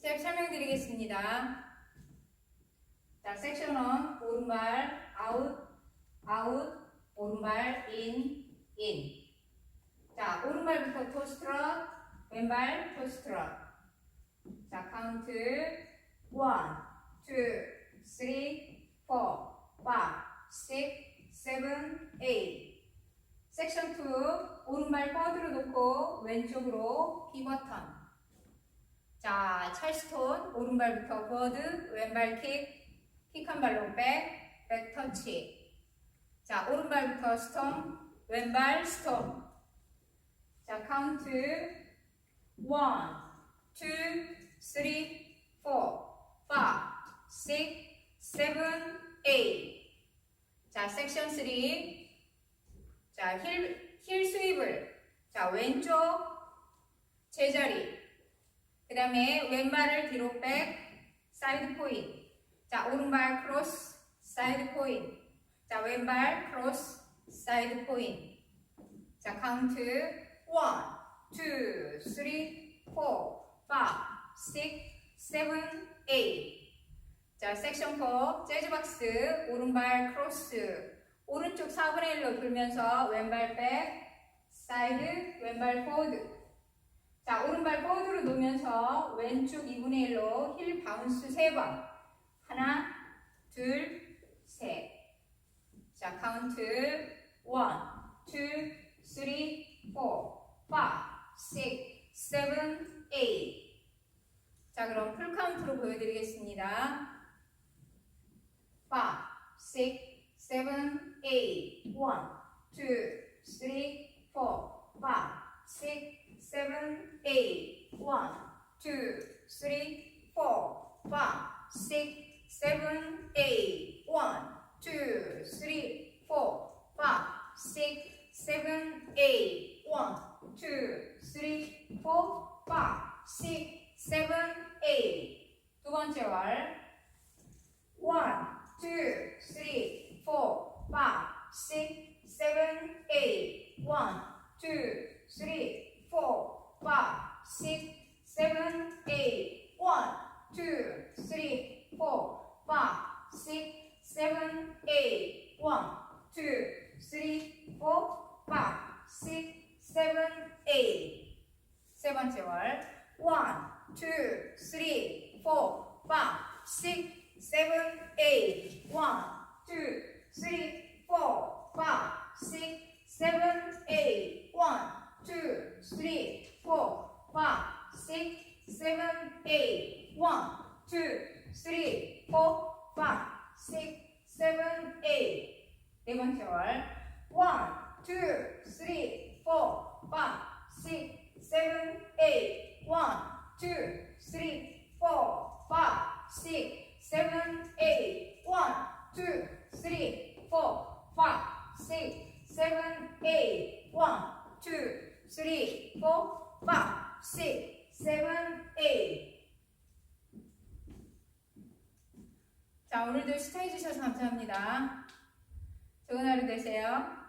스텝 설명드리겠습니다. 자, 섹션 1 오른발 아웃, 아웃, 오른발 인, 인. 자, 오른발부터 토스트럭, 왼발 토스트럭. 자, 카운트 1, 2, 3, 4, 5, 6, 7, 8. 섹션 2 오른발 버드로 놓고 왼쪽으로 피벗턴. 자, 찰스톤 오른발부터 버드, 왼발 킥 한 발로 백 터치. 자, 오른발부터 스톰, 왼발 스톰. 자, 카운트 1, 2, 3, 4, 5, 6, 7, 8. 자, 섹션 3. 자, 힐 스윕을. 자, 왼쪽 제자리. 그 다음에 왼발을 뒤로 백, 사이드 포인. 자, 오른발 크로스, 사이드 포인. 자, 왼발 크로스, 사이드 포인. 자, 카운트 1, 2, 3, 4, 5, 6, 7, 8. 자, 섹션 4 재즈박스 오른발 크로스. 오른쪽 4분의 1로 돌면서 왼발 백, 사이드, 왼발 포워드. 자, 오른발 포워드로 놓으면서 왼쪽 2분의 1로 힐 바운스 3번. 하나, 둘, 셋. 자, 카운트 1, 2, 3, 4, 5, 6, 7, 8. 자, 그럼 풀 카운트로 보여드리겠습니다. 5, 6, 7, 8. 1, 2, 3, 4, 5, 6, 7, 8. 1, 2, 3, 4, 5, 6, 7, 8. 1, 2, 3, 4, 5, 6, 7, 8. 1, 2, 3, 4, 5, 6, 7, 8. 두 번째 월. 1, 2, 3, 4, 5, 6, 7, 8. 1, 2, 3, 4, 5, 6, 7, 8. 1, 2, 3, 4, 5, 6, 7, 8. 1, 2, 3, 4, 5, 6, 7, 8. 세 번째 월. 1, 2, 3, 4, 5, 6, 7, 8. 1, 2, 3, 4, 5, 6, 7, 8. 1, 2, 3, 4, 5, 6, 7, 8. 1, 2, 3, 4, 5, 6, 7, 8. 네 번째 월. 1, 2, 3, 4, 5, 6, 7, 8. 1, 2, 3, 4, 5, 6, 7, 8. 1, 2, 3, 4, 5, 6, 7, 8. 1, 2, 3, 4, 5, 6, 7, 8. 자, 오늘도 시청해주셔서 감사합니다. 좋은 하루 되세요.